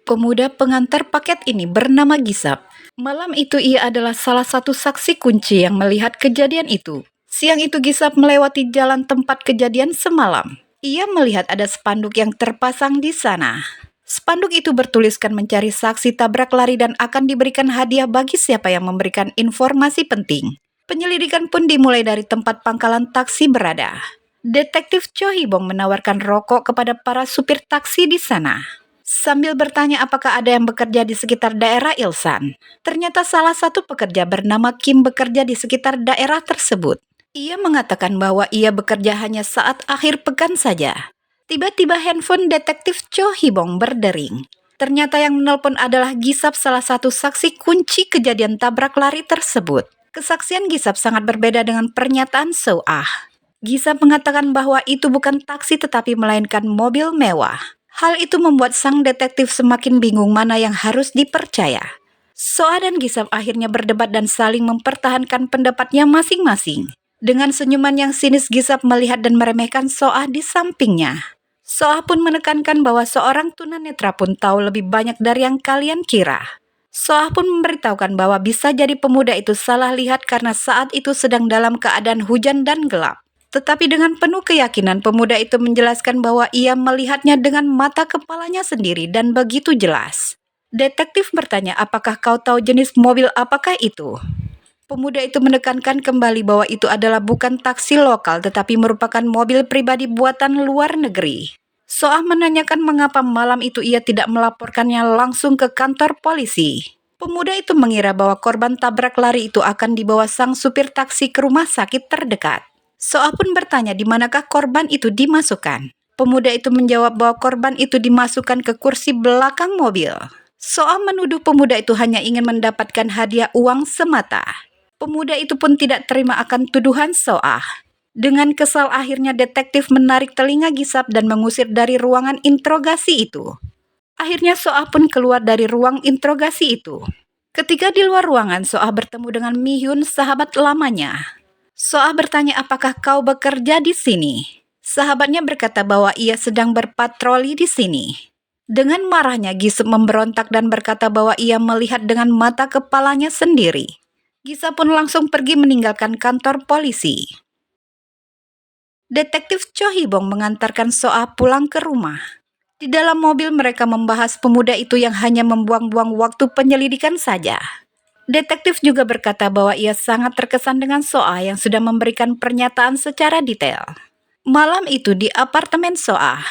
Pemuda pengantar paket ini bernama Gisap. Malam itu ia adalah salah satu saksi kunci yang melihat kejadian itu. Siang itu Gisap melewati jalan tempat kejadian semalam. Ia melihat ada spanduk yang terpasang di sana. Spanduk itu bertuliskan mencari saksi tabrak lari dan akan diberikan hadiah bagi siapa yang memberikan informasi penting. Penyelidikan pun dimulai dari tempat pangkalan taksi berada. Detektif Cho Hibong menawarkan rokok kepada para supir taksi di sana, sambil bertanya apakah ada yang bekerja di sekitar daerah Ilsan. Ternyata salah satu pekerja bernama Kim bekerja di sekitar daerah tersebut. Ia mengatakan bahwa ia bekerja hanya saat akhir pekan saja. Tiba-tiba handphone detektif Cho Hibong berdering. Ternyata yang menelpon adalah Gisap, salah satu saksi kunci kejadian tabrak lari tersebut. Kesaksian Gisap sangat berbeda dengan pernyataan So-ah. Gisap mengatakan bahwa itu bukan taksi tetapi melainkan mobil mewah. Hal itu membuat sang detektif semakin bingung mana yang harus dipercaya. So-ah dan Gisap akhirnya berdebat dan saling mempertahankan pendapatnya masing-masing. Dengan senyuman yang sinis, Gisap melihat dan meremehkan So-ah di sampingnya. So-ah pun menekankan bahwa seorang tunanetra pun tahu lebih banyak dari yang kalian kira. So-ah pun memberitahukan bahwa bisa jadi pemuda itu salah lihat karena saat itu sedang dalam keadaan hujan dan gelap. Tetapi dengan penuh keyakinan pemuda itu menjelaskan bahwa ia melihatnya dengan mata kepalanya sendiri dan begitu jelas. Detektif bertanya, apakah kau tahu jenis mobil apakah itu? Pemuda itu menekankan kembali bahwa itu adalah bukan taksi lokal tetapi merupakan mobil pribadi buatan luar negeri. So-ah menanyakan mengapa malam itu ia tidak melaporkannya langsung ke kantor polisi. Pemuda itu mengira bahwa korban tabrak lari itu akan dibawa sang supir taksi ke rumah sakit terdekat. So-ah pun bertanya di manakah korban itu dimasukkan. Pemuda itu menjawab bahwa korban itu dimasukkan ke kursi belakang mobil. So-ah menuduh pemuda itu hanya ingin mendapatkan hadiah uang semata. Pemuda itu pun tidak terima akan tuduhan So-ah. Dengan kesal akhirnya detektif menarik telinga Gisap dan mengusir dari ruangan interogasi itu. Akhirnya So-ah pun keluar dari ruang interogasi itu. Ketika di luar ruangan, So-ah bertemu dengan Mi-hyun, sahabat lamanya. So-ah bertanya, apakah kau bekerja di sini? Sahabatnya berkata bahwa ia sedang berpatroli di sini. Dengan marahnya, Gisap memberontak dan berkata bahwa ia melihat dengan mata kepalanya sendiri. Gisap pun langsung pergi meninggalkan kantor polisi. Detektif Cho Hibong mengantarkan So-ah pulang ke rumah. Di dalam mobil mereka membahas pemuda itu yang hanya membuang-buang waktu penyelidikan saja. Detektif juga berkata bahwa ia sangat terkesan dengan So-ah yang sudah memberikan pernyataan secara detail. Malam itu di apartemen So-ah,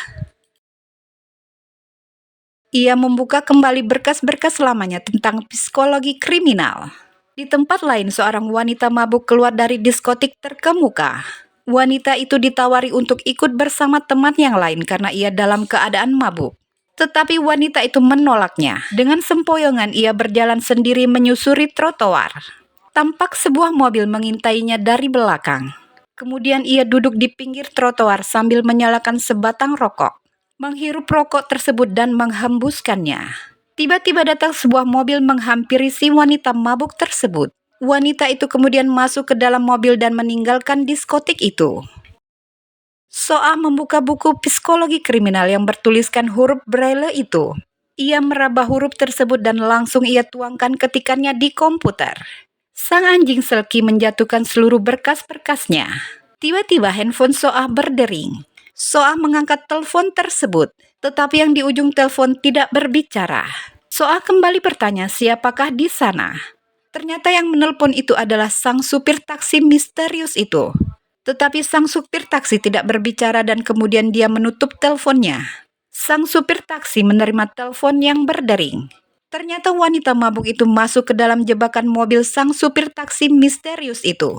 ia membuka kembali berkas-berkas lamanya tentang psikologi kriminal. Di tempat lain, seorang wanita mabuk keluar dari diskotik terkemuka. Wanita itu ditawari untuk ikut bersama teman yang lain karena ia dalam keadaan mabuk. Tetapi wanita itu menolaknya. Dengan sempoyongan ia berjalan sendiri menyusuri trotoar. Tampak sebuah mobil mengintainya dari belakang. Kemudian ia duduk di pinggir trotoar sambil menyalakan sebatang rokok. Menghirup rokok tersebut dan menghembuskannya. Tiba-tiba datang sebuah mobil menghampiri si wanita mabuk tersebut. Wanita itu kemudian masuk ke dalam mobil dan meninggalkan diskotik itu. So-ah membuka buku psikologi kriminal yang bertuliskan huruf Braille itu. Ia meraba huruf tersebut dan langsung ia tuangkan ketikannya di komputer. Sang anjing Selki menjatuhkan seluruh berkas-berkasnya. Tiba-tiba handphone So-ah berdering. So-ah mengangkat telepon tersebut, tetapi yang di ujung telepon tidak berbicara. So-ah kembali bertanya siapakah di sana. Ternyata yang menelpon itu adalah sang supir taksi misterius itu. Tetapi sang supir taksi tidak berbicara dan kemudian dia menutup teleponnya. Sang supir taksi menerima telepon yang berdering. Ternyata wanita mabuk itu masuk ke dalam jebakan mobil sang supir taksi misterius itu.